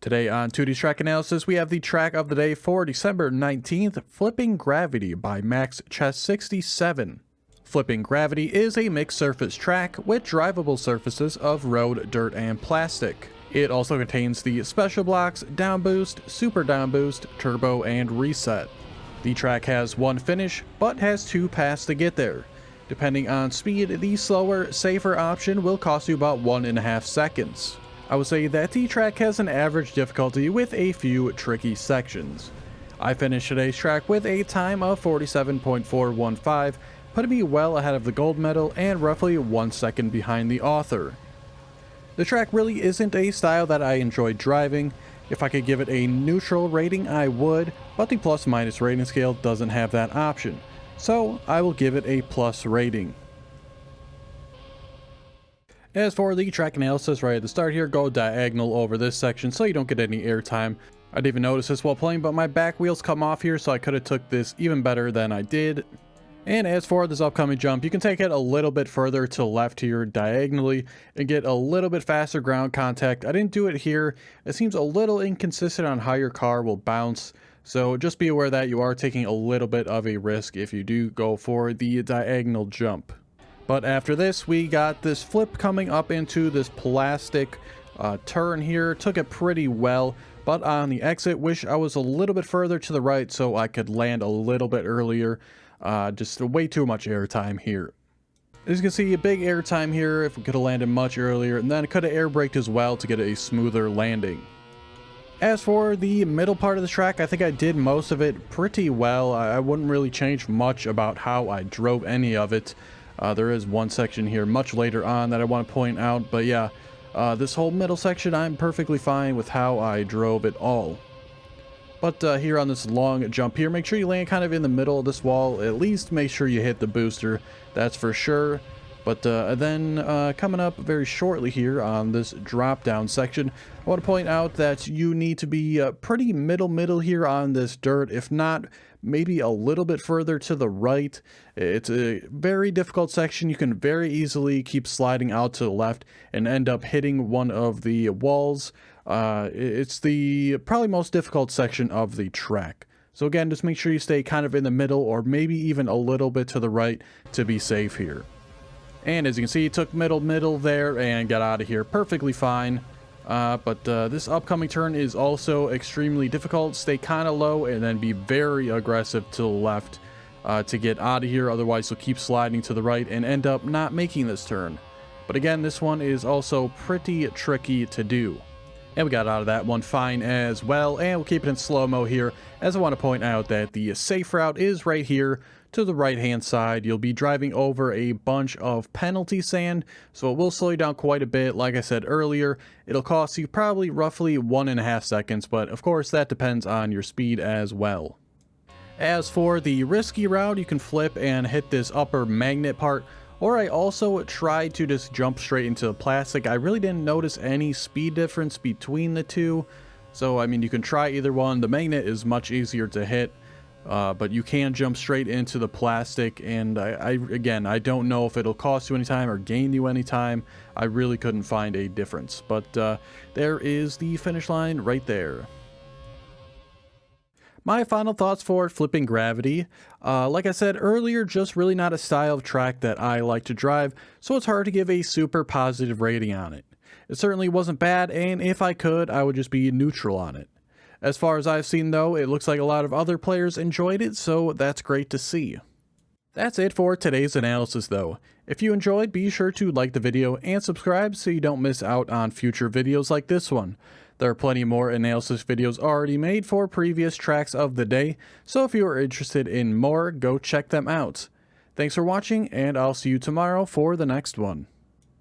Today on Teuty's Track Analysis, we have the track of the day for December 19th, Flipping Gravity by Max Chess 67. Flipping Gravity is a mixed surface track with drivable surfaces of road, dirt, and plastic. It also contains the special blocks Down Boost, Super Down Boost, Turbo, and Reset. The track has one finish, but has two paths to get there. Depending on speed, the slower, safer option will cost you about 1.5 seconds. I would say that the track has an average difficulty with a few tricky sections. I finished today's track with a time of 47.415, putting me well ahead of the gold medal and roughly 1 second behind the author. The track really isn't a style that I enjoy driving. If I could give it a neutral rating, I would, but the plus-minus rating scale doesn't have that option, so I will give it a plus rating. As for the track analysis, right at the start here, go diagonal over this section so you don't get any airtime. I didn't even notice this while playing, but my back wheels come off here, so I could have took this even better than I did. And as for this upcoming jump, you can take it a little bit further to the left here diagonally and get a little bit faster ground contact. I didn't do it here. It seems a little inconsistent on how your car will bounce, so just be aware that you are taking a little bit of a risk if you do go for the diagonal jump. But after this, we got this flip coming up into this plastic turn here. Took it pretty well, but on the exit, wish I was a little bit further to the right so I could land a little bit earlier. Just way too much airtime here. As you can see, a big airtime here. If we could have landed much earlier, and then could have air braked as well to get a smoother landing. As for the middle part of the track, I think I did most of it pretty well. I wouldn't really change much about how I drove any of it. There is one section here much later on that I want to point out, but yeah, this whole middle section, I'm perfectly fine with how I drove it all. But here on this long jump here, make sure you land kind of in the middle of this wall. At least make sure you hit the booster, that's for sure. But then coming up very shortly here on this drop down section, I want to point out that you need to be pretty middle here on this dirt, if not maybe a little bit further to the right. It's a very difficult section. You can very easily keep sliding out to the left and end up hitting one of the walls. It's the probably most difficult section of the track. So again, just make sure you stay kind of in the middle or maybe even a little bit to the right to be safe here. And as you can see, took middle there and got out of here perfectly fine. But this upcoming turn is also extremely difficult. Stay kind of low and then be very aggressive to the left to get out of here. Otherwise, you'll keep sliding to the right and end up not making this turn. But again, this one is also pretty tricky to do. And we got out of that one fine as well. And we'll keep it in slow-mo here, as I want to point out that the safe route is right here to the right-hand side. You'll be driving over a bunch of penalty sand, so it will slow you down quite a bit. Like I said earlier, it'll cost you probably roughly 1.5 seconds, but of course that depends on your speed as well. As for the risky route, you can flip and hit this upper magnet part, or I also tried to just jump straight into the plastic. I really didn't notice any speed difference between the two, so I mean, you can try either one. The magnet is much easier to hit, but you can jump straight into the plastic, and again, I don't know if it'll cost you any time or gain you any time. I really couldn't find a difference, but there is the finish line right there. My final thoughts for Flipping Gravity. Like I said earlier, just really not a style of track that I like to drive, so it's hard to give a super positive rating on it. It certainly wasn't bad, and if I could, I would just be neutral on it. As far as I've seen though, it looks like a lot of other players enjoyed it, so that's great to see. That's it for today's analysis though. If you enjoyed, be sure to like the video and subscribe so you don't miss out on future videos like this one. There are plenty more analysis videos already made for previous tracks of the day, so if you are interested in more, go check them out. Thanks for watching, and I'll see you tomorrow for the next one.